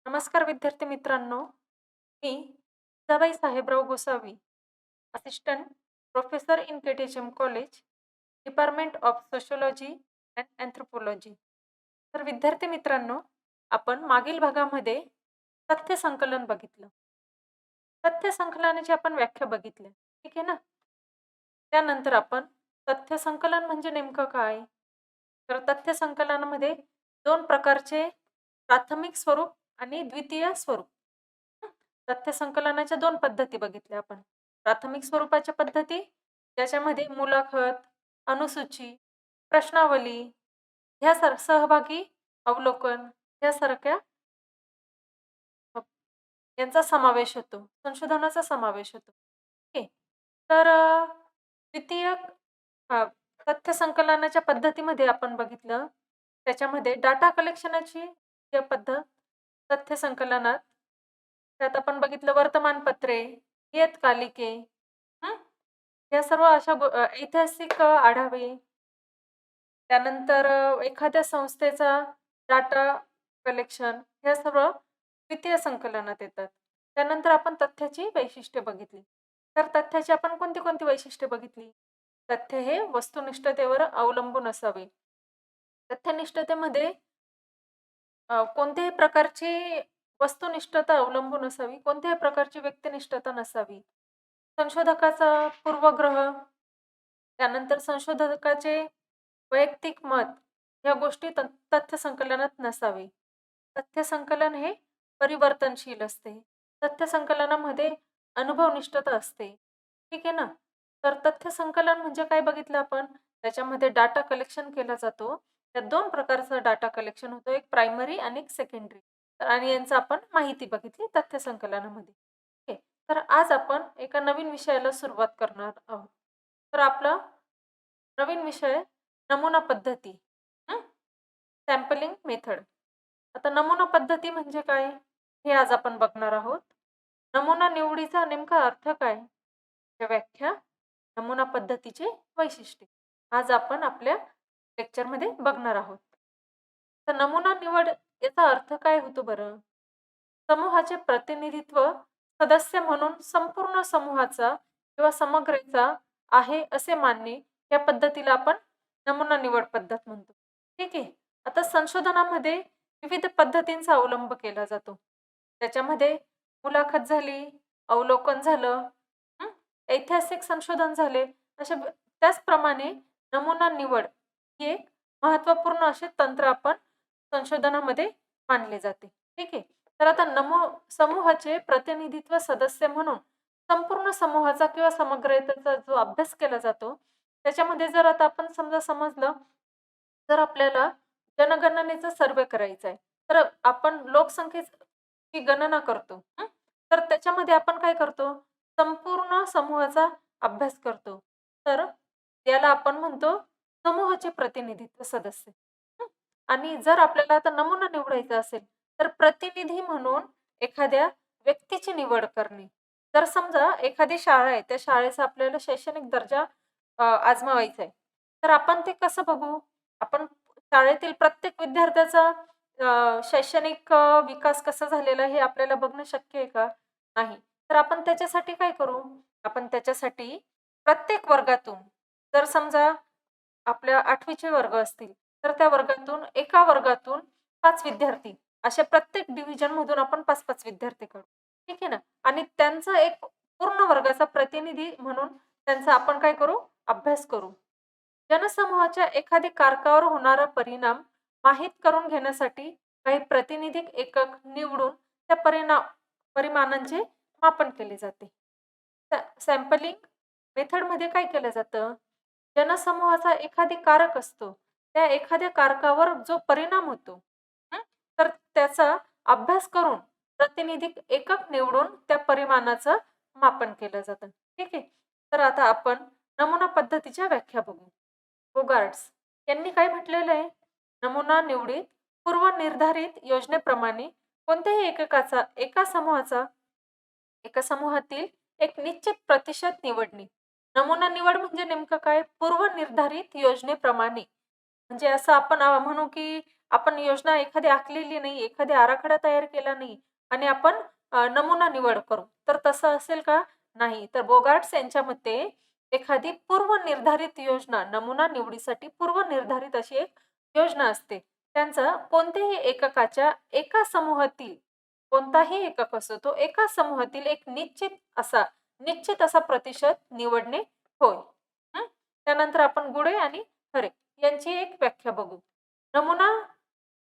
नमस्कार विद्यार्थी मित्रांनो, मी Jijabai Sahebrao Gosavi, assistant professor in KTHM college, department of sociology and anthropology. तर विद्यार्थी मित्रांनो, आपण मागील भागामध्ये तथ्य संकलन बघितलं. तथ्य संकलनाची आपण व्याख्या बघितली. ठीक आहे ना? त्यानंतर आपण तथ्य संकलन म्हणजे नेमकं काय? तर तथ्य संकलनामध्ये 2 प्रकारचे प्राथमिक स्वरूप आणि द्वितीय स्वरूप. हं. तथ्य संकलनाच्या 2 पद्धती बघितल्या आपण. प्राथमिक स्वरूपाच्या पद्धती, ज्याच्यामध्ये मुलाखत, अनुसूची, प्रश्नावली ह्या सहभागी अवलोकन यासारख्या अ, यांचा समावेश होतो. संशोधनाचा समावेश होतो. ओके. तर द्वितीय अ, तथ्य संकलनाच्या पद्धतीमध्ये आपण बघितलं, त्याच्यामध्ये डाटा कलेक्शनची जी पद्धत तथ्य संकलनात, त्यात आपण बघितलं वर्तमानपत्रे, नियतकालिके, हं, या सर्व अशा ऐतिहासिक आढावे, त्यानंतर एखाद्या संस्थेचा डाटा कलेक्शन हे सर्व द्वितीय संकलनात येतात. त्यानंतर आपण तथ्याची वैशिष्ट्ये बघितली. तर तथ्याची आपण कोणती कोणती वैशिष्ट्ये बघितली? तथ्य हे वस्तुनिष्ठतेवर अवलंबून असावे. तथ्यनिष्ठतेमध्ये कोणत्याही प्रकारची वस्तुनिष्ठता अवलंबून असावी, कोणत्याही प्रकारची व्यक्तिनिष्ठता नसावी. संशोधकाचा पूर्वग्रह, त्यानंतर संशोधकाचे वैयक्तिक मत ह्या गोष्टी तथ्य संकलनात नसावे. तथ्य संकलन हे परिवर्तनशील असते. तथ्य संकलनामध्ये अनुभवनिष्ठता असते. ठीक आहे ना? तर तथ्य संकलन म्हणजे काय बघितलं आपण? त्याच्यामध्ये डाटा कलेक्शन केला जातो. त्यात 2 प्रकारचं डाटा कलेक्शन होतं. एक प्रायमरी आणि एक सेकंडरी. तर आणि यांचं आपण माहिती बघितली तथ्य संकलनामध्ये. ओके. तर आज आपण एका नवीन विषयाला सुरुवात करणार आहोत. तर आपला नवीन विषय नमुना पद्धती. Sampling method. आता नमुना पद्धती म्हणजे काय? हे आज आपण बघणार आहोत. नमुना निवडीचा नेमका अर्थ काय? व्याख्या, नमुना पद्धतीचे वैशिष्ट्ये. आज आपण आपल्या लेक्चरमध्ये बघणार आहोत. तर नमुना निवड याचा अर्थ काय होतो बरं? समूहाचे प्रतिनिधित्व सदस्य म्हणून संपूर्ण समूहाचा किंवा समग्रेचा आहे असे मानणे, या पद्धतीला आपण नमुना निवड पद्धत म्हणतो. ठीक आहे. आता संशोधनामध्ये विविध पद्धतींचा अवलंब केला जातो. त्याच्यामध्ये मुलाखत झाली, अवलोकन झालं, ऐतिहासिक संशोधन झाले. त्याचप्रमाणे नमुना निवड ही एक महत्त्वपूर्ण असे तंत्र आपण संशोधनामध्ये मानले जाते. ठीक आहे. तर आता समूहाचे प्रतिनिधित्व सदस्य म्हणून संपूर्ण समूहाचा किंवा समग्रतेचा जो अभ्यास केला जातो, त्याच्यामध्ये जर आता आपण समजलं, जर आपल्याला जनगणनेचा सर्व्हे करायचा आहे, तर आपण लोकसंख्येची गणना करतो. तर त्याच्यामध्ये आपण काय करतो? संपूर्ण समूहाचा अभ्यास करतो. तर याला आपण म्हणतो समूहाचे प्रतिनिधित्व सदस्य. हं. आणि जर आपल्याला आता नमुना निवडायचा असेल, तर प्रतिनिधी म्हणून एखाद्या व्यक्तीची निवड करणे. जर समजा एखादी शाळा आहे, त्या शाळेचा आपल्याला शैक्षणिक दर्जा आजमावायचा आहे. तर आपण ते कसं बघू? आपण शाळेतील प्रत्येक विद्यार्थ्याचा शैक्षणिक विकास कसा झालेला आहे हे आपल्याला बघणं शक्य आहे का? नाही. तर आपण त्याच्यासाठी काय करू? आपण त्याच्यासाठी प्रत्येक वर्गातून, जर समजा आपल्या 8वीचे वर्ग असतील, तर त्या वर्गातून एका वर्गातून 5 विद्यार्थी, अशा प्रत्येक डिव्हिजनमधून आपण 5-5 विद्यार्थी काढू. ठीक आहे ना? आणि त्यांचा एक पूर्ण वर्गाचा प्रतिनिधी म्हणून त्यांचा आपण काय करू? अभ्यास करू. जनसमूहाच्या एखाद्या कारकावर होणारा परिणाम माहीत करून घेण्यासाठी काही प्रातिनिधिक एकक निवडून त्या परिमाणांचे मापन केले जाते. सॅम्पलिंग मेथडमध्ये काय केलं जातं? जनसमूहाचा एखादी कारक असतो. त्या एखाद्या कारकावर जो परिणाम होतो, हं, तर त्याचा अभ्यास करून प्रातिनिधिक एकक निवडून त्या परिमाणाचं मापन केलं जातं. ठीक आहे. तर आता आपण नमुना पद्धतीच्या व्याख्या बघू. बोगार्ड्स यांनी काय म्हटलेलं आहे? नमुना निवडीत पूर्वनिर्धारित योजनेप्रमाणे कोणत्याही एका समूहातील एक निश्चित प्रतिशत निवडणे. नमुना निवड म्हणजे नेमकं काय? पूर्वनिर्धारित योजनेप्रमाणे. म्हणजे असं आपण म्हणू की आपण योजना एखादी आखलेली नाही, एखादी आराखडा तयार केला नाही आणि आपण नमुना निवड करू. तर तसं असेल का? नाही. तर बोगार्ट्स यांच्या मते एखादी पूर्वनिर्धारित योजना, नमुना निवडीसाठी पूर्वनिर्धारित अशी एक योजना असते. त्यांचं कोणत्याही एककाच्या एका समूहातील कोणताही एकक असो, तो एका समूहातील एक निश्चित असा प्रतिशत निवडणे होय. हं. त्यानंतर आपण गुडे आणि खरे यांची एक व्याख्या बघू. नमुना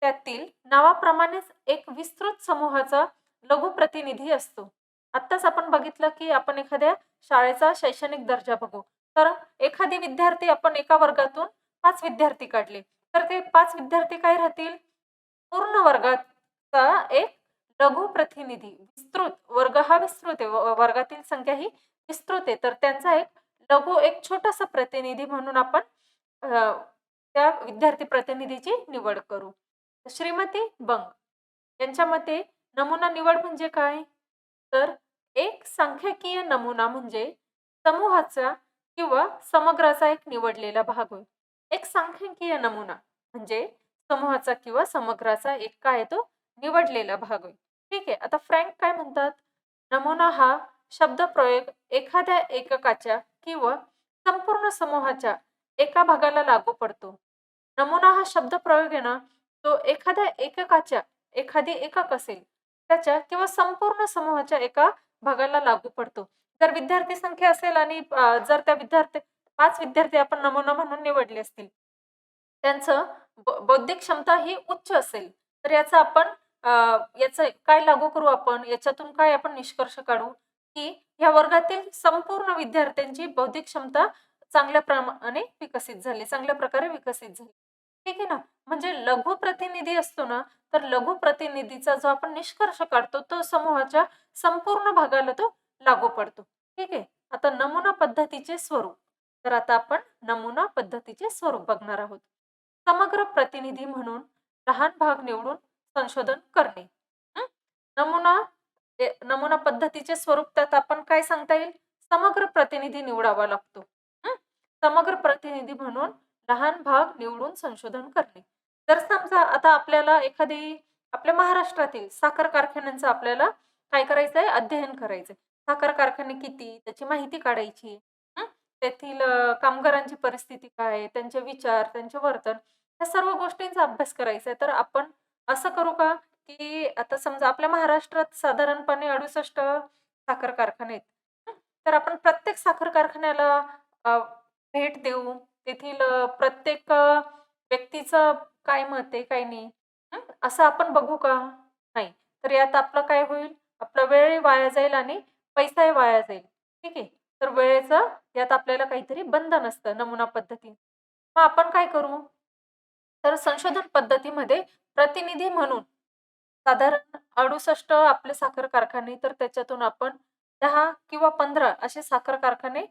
त्यातील नावाप्रमाणेच एक विस्तृत समूहाचा लघु प्रतिनिधी असतो. आत्ताच आपण बघितलं, की आपण एखाद्या शाळेचा शैक्षणिक दर्जा बघू. तर एखादी विद्यार्थी आपण एका वर्गातून 5 विद्यार्थी काढले. तर ते 5 विद्यार्थी काय राहतील? पूर्ण वर्गाचा एक लघु प्रतिनिधी. विस्तृत वर्ग हा विस्तृत आहे. वर्गातील संख्या ही विस्तृत आहे. तर त्यांचा एक छोटासा प्रतिनिधी म्हणून आपण अ, त्या विद्यार्थी प्रतिनिधीची निवड करू. श्रीमती बंग यांच्या मते नमुना निवड म्हणजे काय? तर एक सांख्यिकीय नमुना म्हणजे समूहाचा किंवा समग्राचा एक निवडलेला भाग होय. एक सांख्यिकीय नमुना म्हणजे समूहाचा किंवा समग्राचा एक काय आहे तो निवडलेला भाग होय. ठीक आहे. आता फ्रँक काय म्हणतात? नमुना हा शब्दप्रयोग एखाद्या एककाच्या किंवा संपूर्ण समूहाच्या एका भागाला लागू पडतो. नमुना हा शब्दप्रयोग आहे ना, तो एखादी एकक असेल, त्याच्या किंवा संपूर्ण समूहाच्या एका भागाला लागू पडतो. जर विद्यार्थी संख्या असेल आणि जर त्या 5 विद्यार्थी आपण नमुना म्हणून निवडले असतील, त्यांचं बौद्धिक क्षमता ही उच्च असेल, तर याचं काय लागू करू आपण? याच्यातून काय आपण निष्कर्ष काढू? की या वर्गातील संपूर्ण विद्यार्थ्यांची बौद्धिक क्षमता चांगल्या प्रकारे विकसित झाली. ठीक आहे ना? म्हणजे लघु प्रतिनिधी असतो ना, तर लघु प्रतिनिधीचा जो आपण निष्कर्ष काढतो, तो समूहाच्या संपूर्ण भागाला तो लागू पडतो. ठीक आहे. आता नमुना पद्धतीचे स्वरूप. तर आता आपण नमुना पद्धतीचे स्वरूप बघणार आहोत. समग्र प्रतिनिधी म्हणून लहान भाग निवडून संशोधन करणे. हं. नमुना नमुना पद्धतीचे स्वरूप त्यात आपण काय सांगता येईल? समग्र प्रतिनिधी निवडावा लागतो. हं. समग्र प्रतिनिधी म्हणून लहान भाग निवडून संशोधन करणे. जर समजा आता आपल्या महाराष्ट्रातील साखर कारखान्यांचं आपल्याला काय करायचंय? अध्ययन करायचंय. साखर कारखाने किती? त्याची माहिती काढायची. हं. तेथील कामगारांची परिस्थिती काय आहे? त्यांचे विचार, त्यांचे वर्तन या सर्व गोष्टींचा अभ्यास करायचा आहे. तर आपण असं करू का, की आता समजा आपल्या महाराष्ट्रात साधारणपणे 68 साखर कारखाने आहेत. हं. तर आपण प्रत्येक साखर कारखान्याला अ, भेट देऊ. तेथील प्रत्येक व्यक्तीचं काय मत आहे, काय नाही. हं. असं आपण बघू का? नाही. तर यात आपलं काय होईल? आपला वेळही वाया जाईल आणि पैसाही वाया जाईल. ठीक आहे. तर वेळेचं यात आपल्याला काहीतरी बंधन असतं नमुना पद्धती. मग आपण काय करू? तर संशोधन पद्धतीमध्ये प्रतिनिधी म्हणून साधारण 68 आपले साखर कारखाने, तर त्याच्यातून आपण 10 किंवा 15 असे साखर कारखाने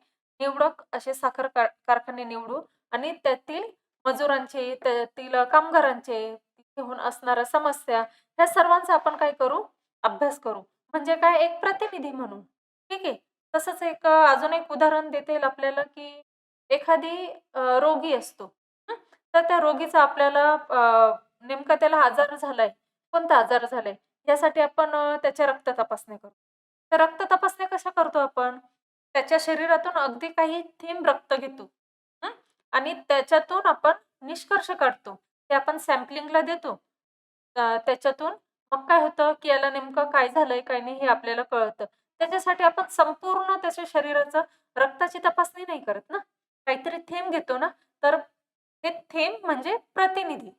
कारखाने निवडू आणि त्यातील मजुरांचे, त्यातील कामगारांचे, तिथे होऊन असणाऱ्या समस्या, ह्या सर्वांचा आपण काय करू? अभ्यास करू. म्हणजे काय? एक प्रतिनिधी म्हणून. ठीक आहे. तसंच अजून एक उदाहरण देता येईल आपल्याला, की एखादी रोगी असतो. हं. तर त्या रोगीचा आपल्याला नेमका त्याला आजार झालाय, कोणता आजार झालाय, यासाठी आपण त्याच्या रक्त तपासण्या करतो. तर रक्त तपासण्या कशा करतो आपण? त्याच्या शरीरातून अगदी काही थेंब रक्त घेतो. हं. आणि त्याच्यातून आपण निष्कर्ष काढतो. ते आपण सॅम्पलिंगला देतो. त्याच्यातून मग काय होतं, की याला नेमकं काय झालंय, काय नाही हे आपल्याला कळतं. त्याच्यासाठी आपण संपूर्ण त्याच्या शरीराचं रक्ताची तपासणी नाही करत ना. काहीतरी थेंब घेतो ना, तर ते थेंब म्हणजे प्रतिनिधी.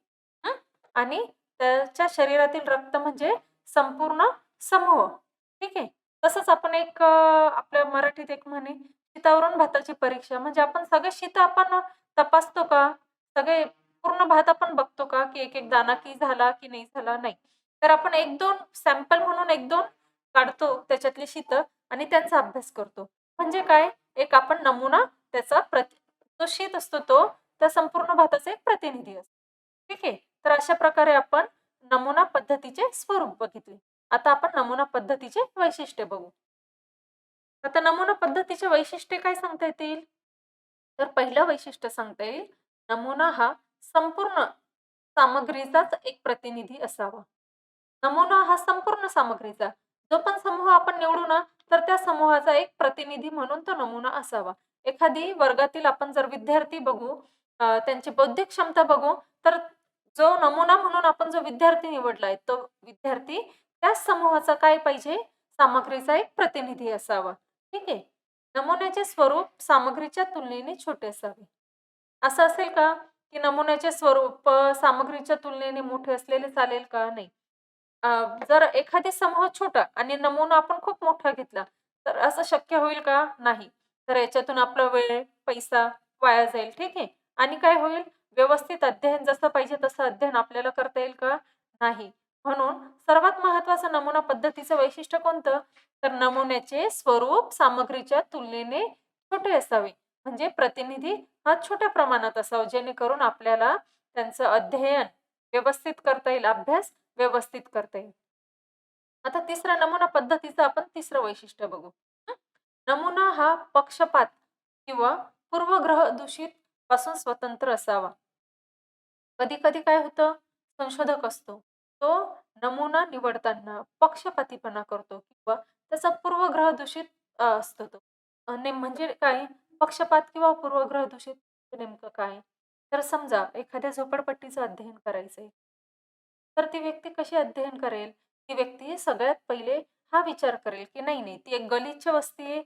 हं. आणि त्याच्या शरीरातील रक्त म्हणजे संपूर्ण समूह. ठीक आहे. तसंच आपण आपल्या मराठीत एक म्हणे, "शीतावरून भाताची परीक्षा." म्हणजे आपण सगळे शीतं आपण तपासतो का? सगळे पूर्ण भात आपण बघतो का? की एक-एक दाना की झाला की नाही झाला? नाही. तर आपण 1-2 सॅम्पल म्हणून 1-2 काढतो त्याच्यातली शीतं आणि त्यांचा अभ्यास करतो. म्हणजे काय? एक आपण नमुना त्याचा जो शीत असतो तो त्या संपूर्ण भाताचा एक प्रतिनिधी असतो. ठीक आहे. तर अशा प्रकारे आपण नमुना पद्धतीचे स्वरूप बघितले. आता आपण नमुना पद्धतीचे वैशिष्ट्य बघू. आता नमुना पद्धतीचे वैशिष्ट्य काय सांगता येतील? तर पहिलं वैशिष्ट्य सांगता येईल, नमुना हा संपूर्ण सामग्रीचाच एक प्रतिनिधी असावा. नमुना हा संपूर्ण सामग्रीचा. जो पण समूह आपण निवडू ना, तर त्या समूहाचा एक प्रतिनिधी म्हणून तो नमुना असावा. एखादी वर्गातील आपण जर विद्यार्थी बघू, त्यांची बौद्धिक क्षमता बघू, तर जो नमुना म्हणून आपण जो विद्यार्थी निवडलाय, तो विद्यार्थी त्याच समूहाचा काय पाहिजे? सामग्रीचा एक प्रतिनिधी असावा. ठीक आहे. नमुन्याचे स्वरूप सामग्रीच्या तुलनेने छोटे असावे. असं असेल का, की नमुन्याचे स्वरूप सामग्रीच्या तुलनेने मोठे असलेले चालेल का? नाही. अ, जर एखादी समूह छोटा आणि नमुना आपण खूप मोठा घेतला, तर असं शक्य होईल का? नाही. तर याच्यातून आपला वेळ, पैसा वाया जाईल. ठीक आहे. आणि काय होईल? व्यवस्थित अध्ययन जसं पाहिजे तसं अध्ययन आपल्याला करता येईल का? नाही. म्हणून सर्वात महत्त्वाचं नमुना पद्धतीचं वैशिष्ट्य कोणतं? तर नमुन्याचे स्वरूप सामग्रीच्या तुलनेने छोटे असावे. म्हणजे प्रतिनिधी हा छोट्या प्रमाणात असावा, जेणेकरून आपल्याला त्यांचं अध्ययन व्यवस्थित करता येईल, अभ्यास व्यवस्थित करता येईल. आता तिसऱ्या नमुना पद्धतीचं आपण तिसरं वैशिष्ट्य बघू. हं. नमुना हा पक्षपात किंवा पूर्वग्रह दूषित पासून स्वतंत्र असावा. कधी-कधी काय होतं, संशोधक असतो. तो नमुना निवडताना पक्षपातीपणा करतो किंवा त्याचा पूर्वग्रह दूषित असतो तो. म्हणजे काय? पक्षपात किंवा पूर्वग्रह दूषित नेमकं काय? तर समजा एखाद्या झोपडपट्टीचं अध्ययन करायचंय. तर ती व्यक्ती कशी अध्ययन करेल? ती व्यक्ती सगळ्यात पहिले हा विचार करेल, की नाही, ती एक गलिच्छ वस्ती आहे.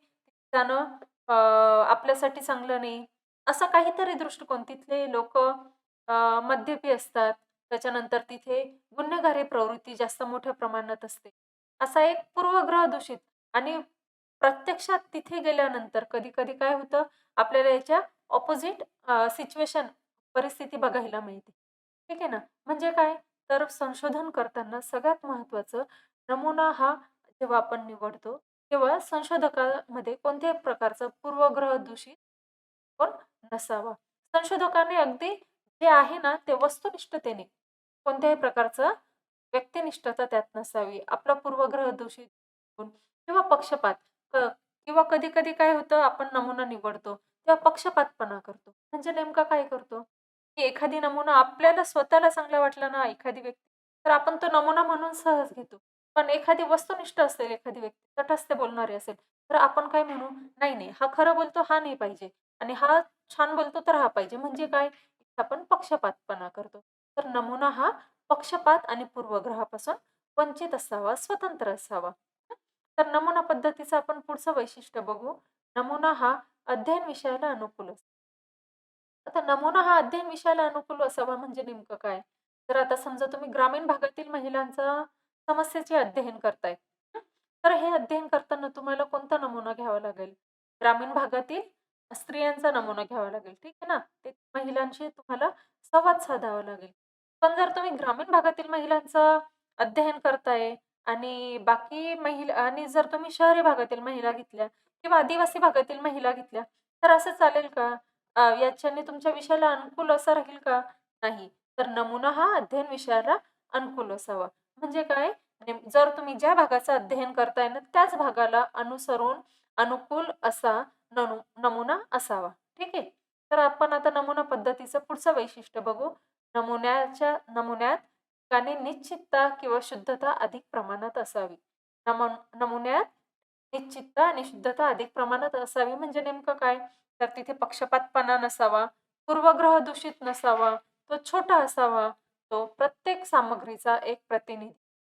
जाणं आपल्यासाठी चांगलं नाही. असा काहीतरी दृष्टिकोन. तिथले लोकं मद्यपी असतात. त्याच्यानंतर तिथे गुन्हेगारी प्रवृत्ती जास्त मोठ्या प्रमाणात असते. असा एक पूर्वग्रह दूषित आणि प्रत्यक्षात तिथे गेल्यानंतर कधी-कधी काय होतं, आपल्याला याच्या अपोझिट सिच्युएशन परिस्थिती बघायला मिळते. ठीक आहे ना? म्हणजे काय? तर संशोधन करताना सगळ्यात महत्त्वाचं नमुना हा जेव्हा आपण निवडतो, तेव्हा संशोधकामध्ये कोणत्याही प्रकारचा पूर्वग्रह दूषित पण नसावा. संशोधकाने अगदी जे आहे ना, ते वस्तुनिष्ठतेने कोणत्याही प्रकारचं व्यक्तिनिष्ठता त्यात नसावी. आपला पूर्वग्रह दूषित होऊन किंवा पक्षपात क किंवा कधी-कधी काय होतं, आपण नमुना निवडतो, तेव्हा पक्षपातपणा करतो. म्हणजे नेमका काय करतो, की एखादी नमुना आपल्याला स्वतःला चांगला वाटला ना, एखादी व्यक्ती, तर आपण तो नमुना म्हणून सहज घेतो. पण एखादी वस्तुनिष्ठ असेल, एखादी व्यक्ती तटस्थ बोलणारी असेल, तर आपण काय म्हणू, "नाही, हा खरं बोलतो, हा नाही पाहिजे आणि हा छान बोलतो, तर हा पाहिजे." म्हणजे काय? इथे आपण पक्षपातपणा करतो. तर नमुना हा पक्षपात आणि पूर्वग्रहापासून वंचित असावा, स्वतंत्र असावा. तर नमुना पद्धतीचं आपण पुढचं वैशिष्ट्य बघू. नमुना हा अध्ययन विषयाला अनुकूल असतो. आता नमुना हा अध्ययन विषयाला अनुकूल असावा म्हणजे नेमकं काय? तर आता समजा तुम्ही ग्रामीण भागातील महिलांचा समस्येचे अध्ययन करताय. हं. तर हे अध्ययन करताना तुम्हाला कोणता नमुना घ्यावा लागेल? ग्रामीण भागातील स्त्रियांचा नमुना घ्यावा लागेल. ठीक आहे ना? ते महिलांशी तुम्हाला संवाद साधावा लागेल. पण जर तुम्ही ग्रामीण भागातील महिलांचं अध्ययन करताय आणि बाकी महिला आणि जर तुम्ही शहरी भागातील महिला घेतल्या किंवा आदिवासी भागातील महिला घेतल्या, तर असं चालेल का? याच्याने तुमच्या विषयाला अनुकूल असं राहील का? नाही. तर नमुना हा अध्ययन विषयाला अनुकूल असावा. म्हणजे काय? जर तुम्ही ज्या भागाचं अध्ययन करताय ना, त्याच भागाला अनुसरून अनुकूल असा नमुना असावा. ठीक आहे. तर आपण आता नमुना पद्धतीचं पुढचं वैशिष्ट्य बघू. नमुन्यात ठिकाणी निश्चितता किंवा शुद्धता अधिक प्रमाणात असावी. नमुन्यात निश्चितता आणि शुद्धता अधिक प्रमाणात असावी म्हणजे नेमकं काय? तर तिथे पक्षपातपणा नसावा, पूर्वग्रह दूषित नसावा, तो छोटा असावा, तो प्रत्येक सामग्रीचा एक प्रतिनिधी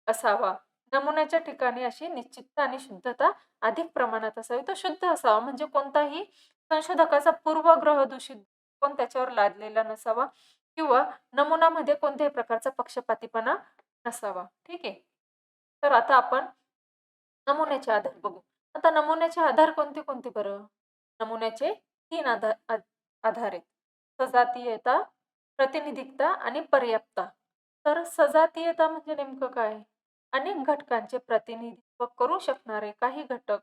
असावा. नमुन्याच्या ठिकाणी अशी निश्चितता आणि शुद्धता अधिक प्रमाणात असावी. तो शुद्ध असावा म्हणजे कोणताही संशोधकाचा पूर्वग्रह दूषित पण त्याच्यावर लादलेला नसावा किंवा नमुनामध्ये कोणत्याही प्रकारचा पक्षपातीपणा नसावा. ठीक आहे. तर आता आपण नमुन्याचे आधार बघू. आता नमुन्याचे आधार कोणते कोणते बरं? नमुन्याचे 3 आधार आहेत. सजातीयता, प्रातिनिधिकता आणि पर्याप्तता. तर सजातीयता म्हणजे नेमकं काय? अनेक घटकांचे प्रतिनिधित्व करू शकणारे काही घटक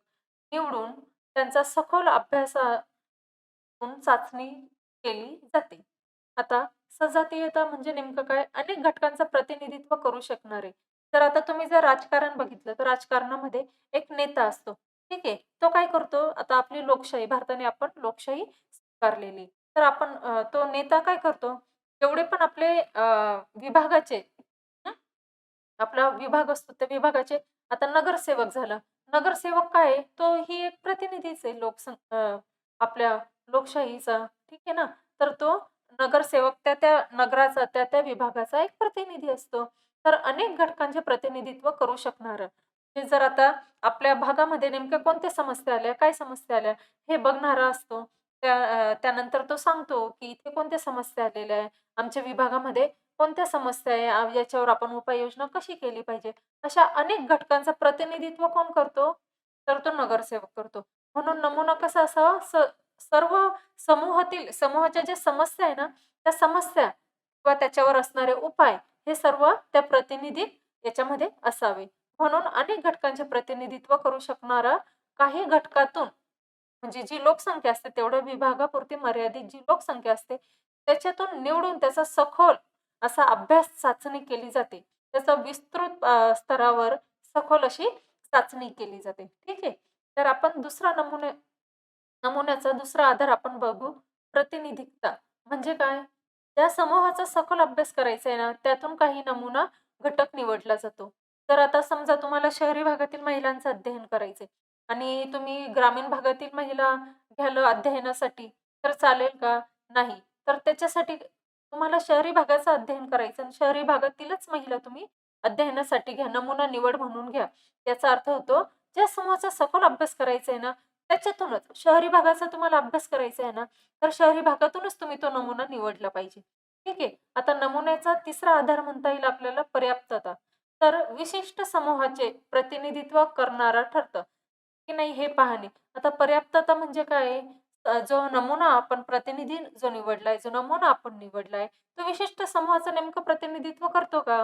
निवडून त्यांचा सखोल अभ्यासातून चाचणी केली जाते. आता सजातीयता म्हणजे नेमकं काय? अनेक घटकांचं प्रतिनिधित्व करू शकणारे. तर आता तुम्ही जर राजकारण बघितलं, तर राजकारणामध्ये एक नेता असतो. ठीक आहे. तो काय करतो? आता आपली लोकशाही, भारताने आपण लोकशाही स्वीकारलेली. तर आपण तो नेता काय करतो? जेवढे पण आपले विभागाचे हं, आपला विभाग असतो त्या विभागाचे आता नगरसेवक झाला. नगरसेवक काय आहे? तो ही एक प्रतिनिधीच आहे आपल्या लोकशाहीचा. ठीक आहे ना? तर तो नगरसेवक त्या नगराचा, त्या विभागाचा एक प्रतिनिधी असतो. तर अनेक घटकांचे प्रतिनिधित्व करू शकणारं. ते जर आता आपल्या भागामध्ये नेमक्या कोणत्या समस्या आल्या, काय समस्या आल्या, हे बघणारा असतो. त्यानंतर तो सांगतो, की इथे कोणत्या समस्या आलेल्या आहे, आमच्या विभागामध्ये कोणत्या समस्या आहे, याच्यावर आपण उपाययोजना कशी केली पाहिजे. अशा अनेक घटकांचं प्रतिनिधित्व कोण करतो? तर तो नगरसेवक करतो. म्हणून नमुना कसा असावा? सर्व समूहाच्या ज्या समस्या आहे ना, त्या समस्या किंवा त्याच्यावर असणारे उपाय हे सर्व त्या प्रतिनिधी याच्यामध्ये असावे. म्हणून अनेक घटकांचे प्रतिनिधित्व करू शकणारा काही घटकातून म्हणजे जी लोकसंख्या असते तेवढ्या विभागापुरती मर्यादित जी लोकसंख्या असते, त्याच्यातून निवडून त्याचा सखोल असा अभ्यास चाचणी केली जाते. त्याचा विस्तृत स्तरावर सखोल अशी चाचणी केली जाते. ठीक आहे. तर आपण नमुन्याचा दुसरा आधार आपण बघू, प्रतिनिधिकता. म्हणजे काय? त्या समूहाचा सखोल अभ्यास करायचा आहे ना, त्यातून काही नमुना घटक निवडला जातो. तर आता समजा तुम्हाला शहरी भागातील महिलांचं अध्ययन करायचंय आणि तुम्ही ग्रामीण भागातील महिला घ्याल अध्ययनासाठी, तर चालेल का? नाही. तर त्याच्यासाठी तुम्हाला शहरी भागाचं अध्ययन करायचं आणि शहरी भागातीलच महिला तुम्ही अध्ययनासाठी घ्या, नमुना निवड म्हणून घ्या. याचा अर्थ होतो, ज्या समूहाचा सखोल अभ्यास करायचा आहे ना, त्याच्यातूनच शहरी भागाचा तुम्हाला अभ्यास करायचा आहे ना, तर शहरी भागातूनच तुम्ही तो नमुना निवडला पाहिजे. ठीक आहे. आता नमुन्याचा तिसरा आधार म्हणता येईल आपल्याला पर्याप्तता. तर विशिष्ट समूहाचे प्रतिनिधित्व करणारं ठरतं, की नाही हे पाहणे. आता पर्याप्तता म्हणजे काय आहे? जो नमुना आपण प्रतिनिधी जो निवडलाय, जो नमुना आपण निवडलाय, तो विशिष्ट समूहाचं नेमकं प्रतिनिधित्व करतो का?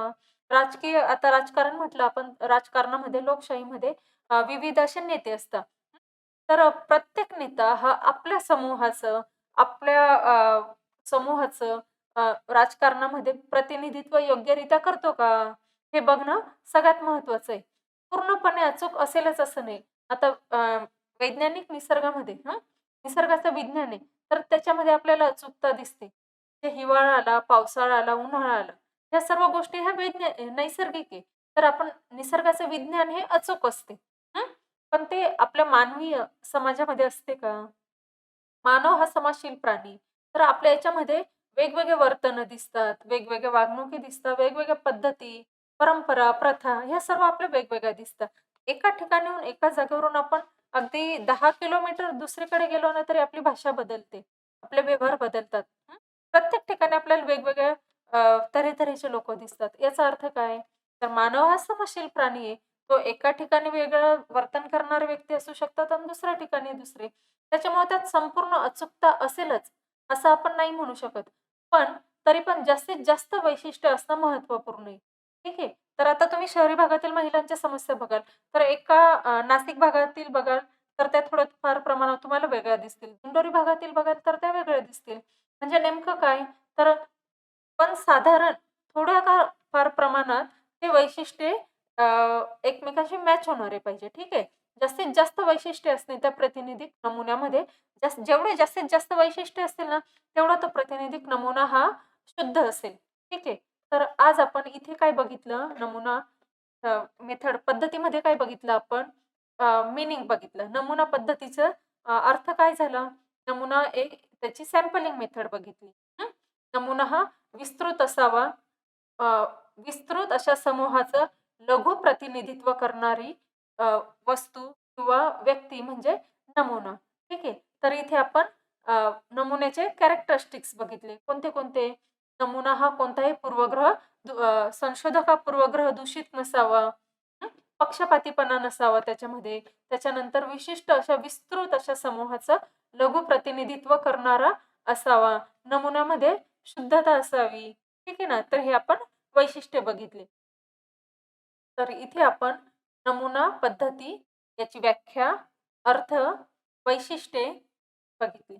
आता राजकारण म्हटलं आपण, राजकारणामध्ये, लोकशाहीमध्ये विविध असे नेते असतात. तर प्रत्येक नेता हा आपल्या समूहाचं राजकारणामध्ये प्रतिनिधित्व योग्यरित्या करतो का? हे बघणं सगळ्यात महत्त्वाचं आहे. पूर्णपणे अचूक असेलच असं नाही. आता वैज्ञानिक निसर्गाचं विज्ञान आहे, तर त्याच्यामध्ये आपल्याला अचूकता दिसते. ते हिवाळा आला, पावसाळा आला, उन्हाळा आला. ह्या सर्व गोष्टी ह्या नैसर्गिक आहे. तर आपण निसर्गाचं विज्ञान हे अचूक असते. हं. पण ते आपल्या मानवीय समाजामध्ये असते का? मानव हा समाजशील प्राणी. तर आपल्या याच्यामध्ये वेगवेगळे वर्तन दिसतात, वेगवेगळ्या वागणुकी दिसतात, वेगवेगळ्या पद्धती, परंपरा, प्रथा ह्या सर्व आपल्या वेगवेगळ्या दिसतात. एका ठिकाणाहून एका जागेवरून आपण अगदी 10 किलोमीटर दुसरीकडे गेलो ना, तरी आपली भाषा बदलते. आपले व्यवहार बदलतात. हं. प्रत्येक ठिकाणी आपल्याला वेगवेगळ्या तऱ्हेचे लोकं दिसतात. याचा अर्थ काय? तर मानव हा समशील प्राणी आहे. तो एका ठिकाणी वेगळं वर्तन करणारे व्यक्ती असू शकतात आणि दुसऱ्या ठिकाणी दुसरे. त्याच्यामुळे त्यात संपूर्ण अचूकता असेलच, असं आपण नाही म्हणू शकत. पण तरी पण जास्तीत जास्त वैशिष्ट्य असणं महत्त्वपूर्ण आहे. ठीक आहे. तर आता तुम्ही शहरी भागातील महिलांच्या समस्या बघाल, तर नाशिक भागातील बघाल, तर त्या थोड्याफार प्रमाणात तुम्हाला वेगळ्या दिसतील. इंदोरी भागातील बघाल, तर त्या वेगळ्या दिसतील. म्हणजे नेमकं काय? तर पण साधारण थोड्या का फार प्रमाणात ते वैशिष्ट्ये अ, एकमेकांशी मॅच होणारे पाहिजे. ठीक आहे. जास्तीत जास्त वैशिष्ट्य असणे त्या प्रातिनिधिक नमुन्यामध्ये जेवढे जास्तीत जास्त वैशिष्ट्य असतील ना, तेवढा तो प्रातिनिधिक नमुना हा शुद्ध असेल. ठीक आहे. तर आज आपण इथे काय बघितलं नमुना मेथड पद्धतीमध्ये काय बघितलं आपण? मीनिंग बघितलं. नमुना पद्धतीचं अर्थ काय झाला? नमुना एक त्याची सॅम्पलिंग मेथड बघितली. हं. नमुना हा विस्तृत असावा. अ, विस्तृत अशा समूहाचं लघु प्रतिनिधित्व करणारी अ, वस्तू किंवा व्यक्ती म्हणजे नमुना. ठीक आहे. तर इथे आपण नमुन्याचे कॅरेक्टरिस्टिक्स बघितले. कोणते-कोणते? नमुना हा कोणताही संशोधक हा पूर्वग्रह दूषित नसावा. हं. पक्षपातीपणा नसावा त्याच्यामध्ये. त्याच्यानंतर विस्तृत अशा समूहाचं लघु प्रतिनिधित्व करणारा असावा. नमुन्यामध्ये शुद्धता असावी. ठीक आहे ना. तर हे आपण वैशिष्ट्य बघितले. तर इथे आपण नमुना पद्धती, याची व्याख्या, अर्थ, वैशिष्ट्ये बघितली.